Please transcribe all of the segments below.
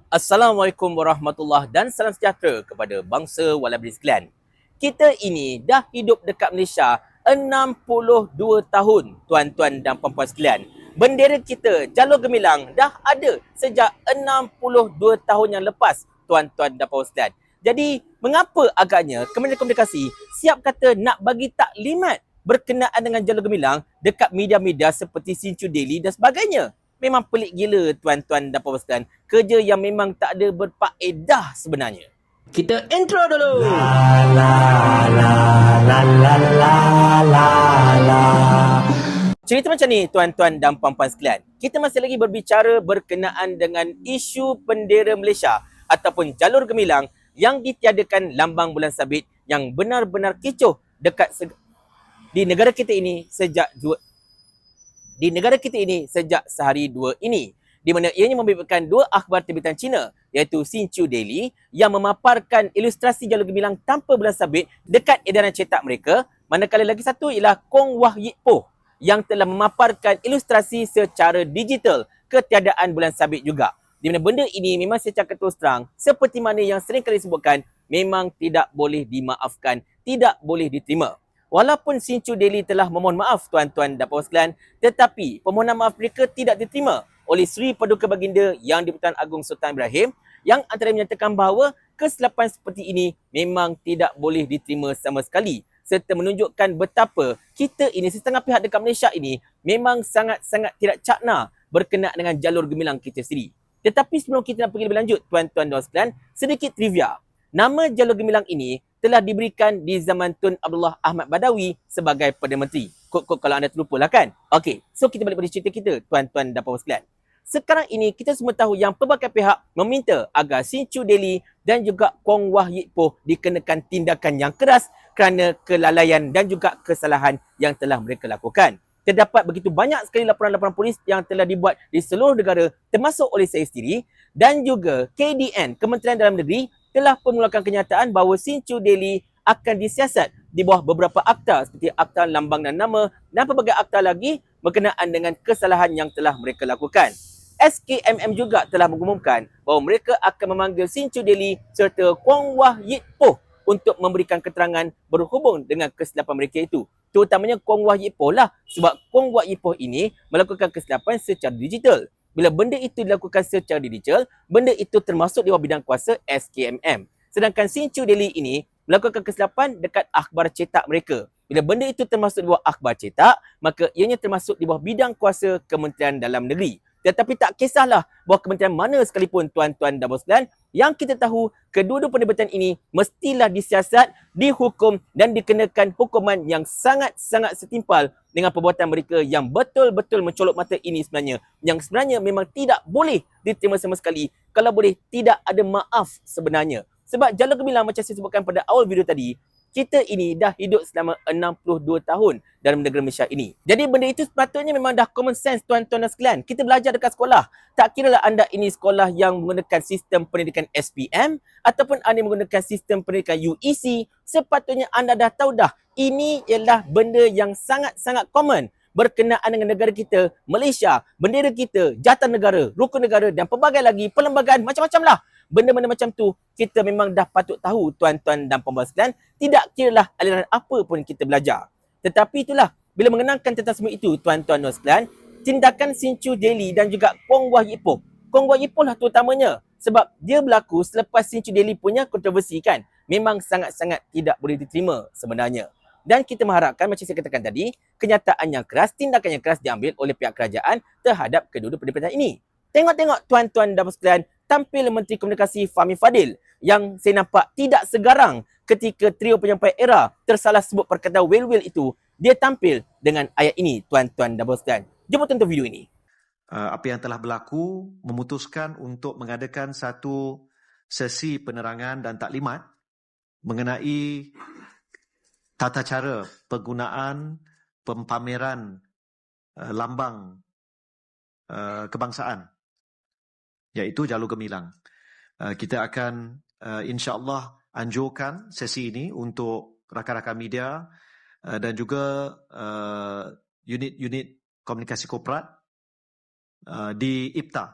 Assalamualaikum warahmatullahi dan salam sejahtera kepada bangsa Walabri sekalian. Kita ini dah hidup dekat Malaysia 62 tahun, tuan-tuan dan puan-puan sekalian. Bendera kita, Jalur Gemilang, dah ada sejak 62 tahun yang lepas, tuan-tuan dan puan-puan sekalian. Jadi, mengapa agaknya Kementerian Komunikasi siap kata nak bagi taklimat berkenaan dengan Jalur Gemilang dekat media-media seperti Sincu Daily dan sebagainya? Memang pelik gila, tuan-tuan dan puan-puan sekalian. Kerja yang memang tak ada berfaedah sebenarnya. Kita intro dulu. La la la la la la la la. Cerita macam ni, tuan-tuan dan puan-puan sekalian. Kita masih lagi berbicara berkenaan dengan isu bendera Malaysia ataupun Jalur Gemilang yang ditiadakan lambang bulan sabit yang benar-benar kecoh dekat di negara kita ini sejak sehari dua ini, di mana ianya membebaskan dua akhbar terbitan Cina iaitu Sinchu Daily yang memaparkan ilustrasi Jalur Gemilang tanpa bulan sabit dekat edaran cetak mereka, manakala lagi satu ialah Kong Wah Yip Poh yang telah memaparkan ilustrasi secara digital ketiadaan bulan sabit juga. Di mana benda ini memang secara terus terang seperti mana yang sering kali disebutkan memang tidak boleh dimaafkan, tidak boleh diterima. Walaupun Sinchu Daily telah memohon maaf tuan-tuan dan puan sekalian, tetapi permohonan maaf mereka tidak diterima oleh Sri Paduka Baginda Yang di-Pertuan Agong Sultan Ibrahim yang antara menyatakan bahawa kesilapan seperti ini memang tidak boleh diterima sama sekali serta menunjukkan betapa kita ini setengah pihak dekat Malaysia ini memang sangat-sangat tidak cakna berkenaan dengan Jalur Gemilang kita sendiri. Tetapi sebelum kita nak pergi lebih lanjut tuan-tuan dan sekalian, sedikit trivia. Nama Jalur Gemilang ini telah diberikan di zaman Tun Abdullah Ahmad Badawi sebagai Perdana Menteri. Kod-kod kalau anda terlupa lah kan. Okey, so kita balik pada cerita kita, tuan-tuan dan puan sekalian. Sekarang ini kita semua tahu yang pelbagai pihak meminta agar Sinchu Daily dan juga Kong Wah Yip Poh dikenakan tindakan yang keras kerana kelalaian dan juga kesalahan yang telah mereka lakukan. Terdapat begitu banyak sekali laporan-laporan polis yang telah dibuat di seluruh negara termasuk oleh saya sendiri dan juga KDN, Kementerian Dalam Negeri telah mengeluarkan kenyataan bahawa Sinchu Daily akan disiasat di bawah beberapa akta seperti Akta Lambang dan Nama dan pelbagai akta lagi berkenaan dengan kesalahan yang telah mereka lakukan. SKMM juga telah mengumumkan bahawa mereka akan memanggil Sinchu Daily serta Kong Wah Yip Poh untuk memberikan keterangan berhubung dengan kesilapan mereka itu. Terutamanya Kong Wah Yip Poh lah, sebab Kong Wah Yip Poh ini melakukan kesilapan secara digital. Bila benda itu dilakukan secara digital, benda itu termasuk di bawah bidang kuasa SKMM. Sedangkan Sinchu Daily ini melakukan kesilapan dekat akhbar cetak mereka. Bila benda itu termasuk di bawah akhbar cetak, maka ianya termasuk di bawah bidang kuasa Kementerian Dalam Negeri. Tetapi tak kisahlah bahawa kementerian mana sekalipun tuan-tuan dan puan sekalian, yang kita tahu kedua-dua penerbitan ini mestilah disiasat, dihukum dan dikenakan hukuman yang sangat-sangat setimpal dengan perbuatan mereka yang betul-betul mencolok mata ini sebenarnya. Yang sebenarnya memang tidak boleh diterima sama sekali. Kalau boleh tidak ada maaf sebenarnya. Sebab Jalur Gemilang macam saya sebutkan pada awal video tadi, kita ini dah hidup selama 62 tahun dalam negara Malaysia ini. Jadi benda itu sepatutnya memang dah common sense tuan-tuan dan sekalian. Kita belajar dekat sekolah. Tak kiralah anda ini sekolah yang menggunakan sistem pendidikan SPM ataupun anda menggunakan sistem pendidikan UEC, sepatutnya anda dah tahu dah ini ialah benda yang sangat-sangat common berkenaan dengan negara kita, Malaysia, bendera kita, jawatan negara, rukun negara dan pelbagai lagi perlembagaan macam-macam lah. Benda-benda macam tu kita memang dah patut tahu tuan-tuan dan puan-puan sekalian, tidak kiralah aliran apa pun kita belajar. Tetapi itulah, bila mengenangkan tentang semua itu tuan-tuan dan sekalian, tindakan Sinchu Daily dan juga Kong Wah Yip Poh. Kong Wah Yip Poh lah terutamanya sebab dia berlaku selepas Sinchu Daily punya kontroversi kan. Memang sangat-sangat tidak boleh diterima sebenarnya. Dan kita mengharapkan macam saya katakan tadi, kenyataan yang keras, tindakan yang keras diambil oleh pihak kerajaan terhadap kedua-dua penerbitan ini. Tengok-tengok tuan-tuan dan sekalian, tampil Menteri Komunikasi Fahmi Fadil yang saya nampak tidak segarang ketika trio penyampai era tersalah sebut perkataan will itu. Dia tampil dengan ayat ini tuan-tuan dan sekalian. Jom tonton video ini. Apa yang telah berlaku memutuskan untuk mengadakan satu sesi penerangan dan taklimat mengenai tata cara penggunaan pameran lambang kebangsaan, iaitu Jalur Gemilang. Kita akan insya-Allah anjurkan sesi ini untuk rakan-rakan media dan juga unit-unit komunikasi korporat di IPTA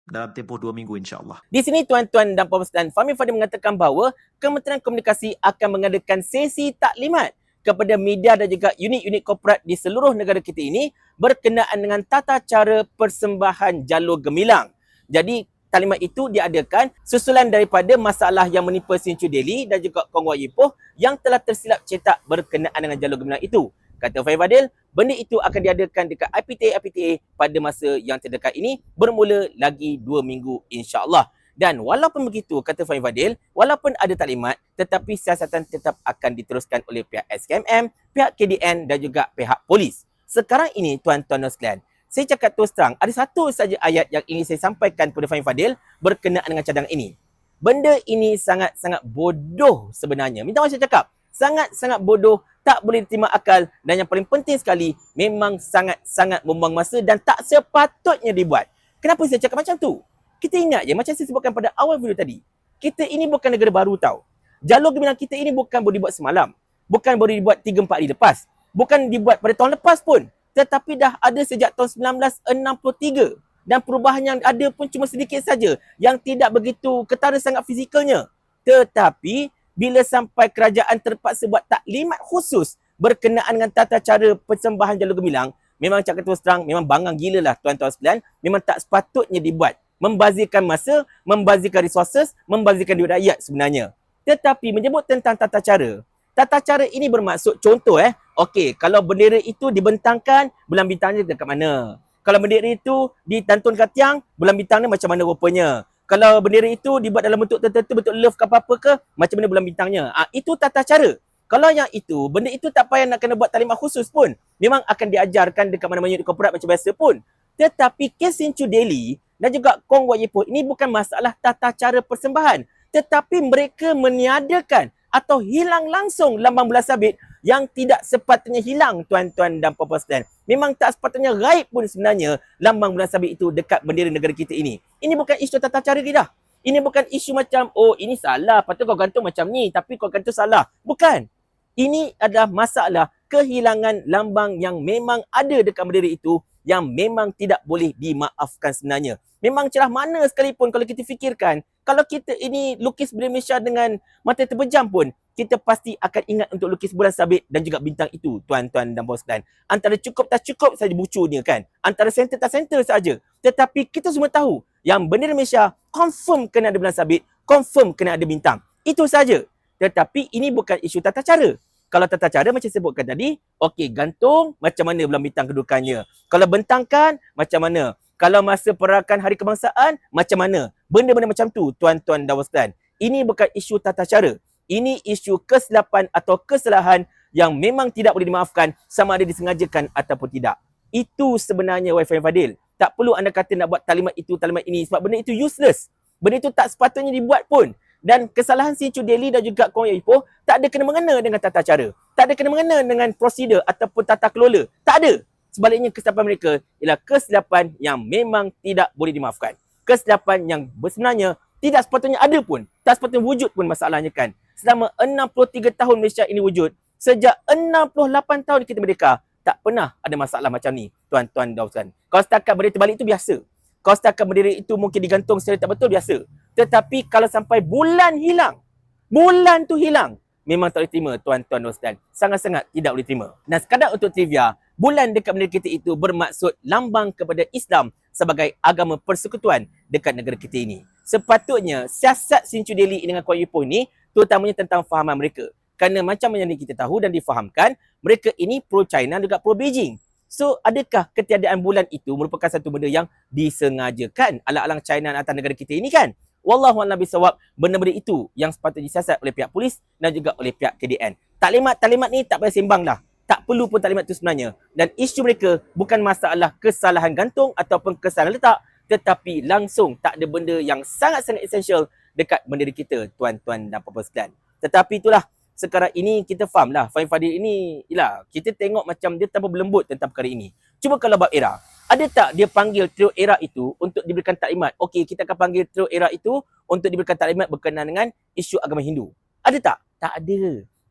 dalam tempoh 2 minggu insya-Allah. Di sini tuan-tuan dan puan-puan sekalian, Fahmi Fadil mengatakan bahawa Kementerian Komunikasi akan mengadakan sesi taklimat kepada media dan juga unit-unit korporat di seluruh negara kita ini berkenaan dengan tata cara persembahan jalur gemilang. Jadi taklimat itu diadakan susulan daripada masalah yang menimpa Sinchu Daily dan juga Kong Wat Ipoh yang telah tersilap cetak berkenaan dengan jalur gemilang itu. Kata Fahmi Fadil, benda itu akan diadakan dekat IPTA pada masa yang terdekat ini bermula lagi 2 minggu insya-Allah. Dan walaupun begitu, kata Fahmi Fadil, walaupun ada taklimat, tetapi siasatan tetap akan diteruskan oleh pihak SKMM, pihak KDN dan juga pihak polis. Sekarang ini, tuan-tuan dan sekalian, saya cakap terus terang, ada satu saja ayat yang ingin saya sampaikan kepada Fahmi Fadil berkenaan dengan cadangan ini. Benda ini sangat-sangat bodoh sebenarnya. Minta maaf saya cakap, sangat-sangat bodoh, tak boleh diterima akal dan yang paling penting sekali, memang sangat-sangat membuang masa dan tak sepatutnya dibuat. Kenapa saya cakap macam tu? Kita ingat je, macam saya sebutkan pada awal video tadi, kita ini bukan negara baru tau. Jalur gemilang kita ini bukan boleh dibuat semalam. Bukan boleh dibuat 3-4 hari lepas. Bukan dibuat pada tahun lepas pun. Tetapi dah ada sejak tahun 1963. Dan perubahan yang ada pun cuma sedikit saja. Yang tidak begitu ketara sangat fizikalnya. Tetapi, bila sampai kerajaan terpaksa buat taklimat khusus berkenaan dengan tata cara persembahan jalur gemilang, memang cakap terus terang, memang bangang gila lah tuan-tuan sekalian. Memang tak sepatutnya dibuat. Membazirkan masa, membazirkan resources, membazirkan duit rakyat sebenarnya. Tetapi menyebut tentang tata cara. Tata cara ini bermaksud, contoh okey, kalau bendera itu dibentangkan, bulan bintangnya dekat mana? Kalau bendera itu ditantunkan tiang, bulan bintangnya macam mana rupanya? Kalau bendera itu dibuat dalam bentuk tertentu, bentuk love ke apa-apa ke, macam mana bulan bintangnya? Itu tata cara. Kalau yang itu, benda itu tak payah nak kena buat taklimat khusus pun. Memang akan diajarkan dekat mana-mana unit korporat macam biasa pun. Tetapi kes Sinchu Daily dan juga Kong Wat Ipoh ini bukan masalah tata cara persembahan. Tetapi mereka meniadakan atau hilang langsung lambang bulan sabit yang tidak sepatutnya hilang, tuan-tuan dan puan-puan sekalian. Memang tak sepatutnya gaib pun sebenarnya lambang bulan sabit itu dekat bendera negara kita ini. Ini bukan isu tata cara kita. Ini bukan isu macam, oh ini salah, patut kau gantung macam ni, tapi kau gantung salah. Bukan. Ini adalah masalah kehilangan lambang yang memang ada dekat bendera itu yang memang tidak boleh dimaafkan sebenarnya. Memang cerah mana sekalipun kalau kita fikirkan, kalau kita ini lukis bendera Malaysia dengan mata terpejam pun, kita pasti akan ingat untuk lukis bulan sabit dan juga bintang itu, tuan-tuan dan puan sekalian. Antara cukup tak cukup saja bucunya kan. Antara center tak center saja. Tetapi kita semua tahu yang bendera Malaysia confirm kena ada bulan sabit, confirm kena ada bintang. Itu saja. Tetapi ini bukan isu tata cara. Kalau tata cara macam saya sebutkan tadi, okey, gantung macam mana bulan bintang kedudukannya. Kalau bentangkan macam mana. Kalau masa perakan hari kebangsaan macam mana. Benda-benda macam tu, tuan-tuan dan puan sekalian. Ini bukan isu tata cara. Ini isu kesilapan atau kesalahan yang memang tidak boleh dimaafkan sama ada disengajakan ataupun tidak. Itu sebenarnya Fahmi Fadil. Tak perlu anda kata nak buat taklimat itu, taklimat ini sebab benda itu useless. Benda itu tak sepatutnya dibuat pun. Dan kesalahan Sinchu Daily dan juga Kong Wat Ipoh tak ada kena-mengena dengan tata cara. Tak ada kena-mengena dengan prosedur ataupun tata kelola. Tak ada. Sebaliknya kesilapan mereka ialah kesilapan yang memang tidak boleh dimaafkan. Kesilapan yang sebenarnya tidak sepatutnya ada pun. Tak sepatutnya wujud pun masalahnya kan. Selama 63 tahun Malaysia ini wujud, sejak 68 tahun kita merdeka, tak pernah ada masalah macam ni, tuan-tuan dan puan. Kalau setakat bendera terbalik itu biasa. Kalau setakat bendera itu mungkin digantung secara tak betul, biasa. Tetapi kalau sampai bulan hilang, bulan tu hilang, memang tak boleh terima, tuan-tuan dan puan. Sangat-sangat tidak boleh terima. Dan sekadar untuk trivia, bulan dekat bendera kita itu bermaksud lambang kepada Islam sebagai agama persekutuan dekat negara kita ini. Sepatutnya siasat Sinchu Daily dengan Kong Wat Ipoh ini terutamanya tentang fahaman mereka. Kerana macam yang kita tahu dan difahamkan, mereka ini pro-China juga pro-Beijing. So, adakah ketiadaan bulan itu merupakan satu benda yang disengajakan alang-alang China atas negara kita ini kan? Wallahualam bisawab, benda-benda itu yang sepatutnya disiasat oleh pihak polis dan juga oleh pihak KDN. Taklimat ni tak payah sembang dah. Tak perlu pun taklimat itu sebenarnya. Dan isu mereka bukan masalah kesalahan gantung ataupun kesalahan letak, tetapi langsung tak ada benda yang sangat-sangat esensial dekat bendera kita, tuan-tuan dan puan-puan sekalian. Tetapi itulah, sekarang ini kita faham lah, Fahmi Fadil ini, kita tengok macam dia tanpa berlembut tentang perkara ini. Cuba kalau bab era, ada tak dia panggil trio era itu untuk diberikan taklimat? Okey, kita akan panggil trio era itu untuk diberikan taklimat berkenaan dengan isu agama Hindu. Ada tak? Tak ada.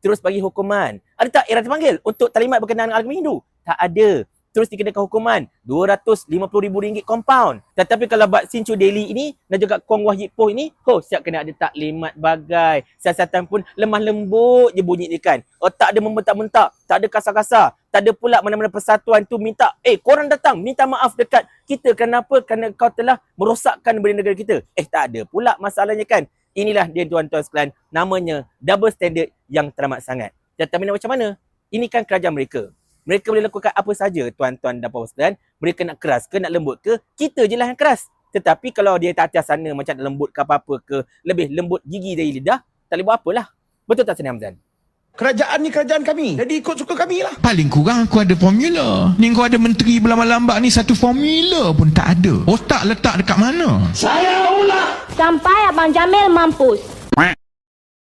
Terus bagi hukuman. Ada tak era terpanggil untuk taklimat berkenaan dengan agama Hindu? Tak ada. terus dikenakan hukuman RM250,000 compound. Tetapi kalau Bak Sin Chu Daily ini dan juga Kong Wah Yip Poh ini, siap kena ada taklimat bagai. Siasatan pun lemah lembut je bunyi dia kan. Tak ada membentak-bentak, tak ada kasar-kasar, tak ada pula mana-mana persatuan tu minta, korang datang minta maaf dekat kita kenapa? Kerana kau telah merosakkan benda negara kita. Tak ada pula masalahnya kan. Inilah dia tuan-tuan sekalian, namanya double standard yang teramat sangat. Tetapi nak macam mana? Ini kan kerajaan mereka. Mereka boleh lakukan apa saja tuan-tuan dan puan-puan sekalian. Mereka nak keras ke, nak lembut ke, kita je lah yang keras. Tetapi kalau dia tak atas sana macam nak lembut ke apa-apa ke, lebih lembut gigi dari lidah, tak boleh buat apalah. Betul tak Sani Hamzan? Kerajaan ni kerajaan kami. Jadi ikut suka kami lah. Paling kurang aku ada formula. Ni kau ada menteri berlambat-lambat ni satu formula pun tak ada. Otak letak dekat mana? Saya ulang. Sampai Abang Jamil mampus.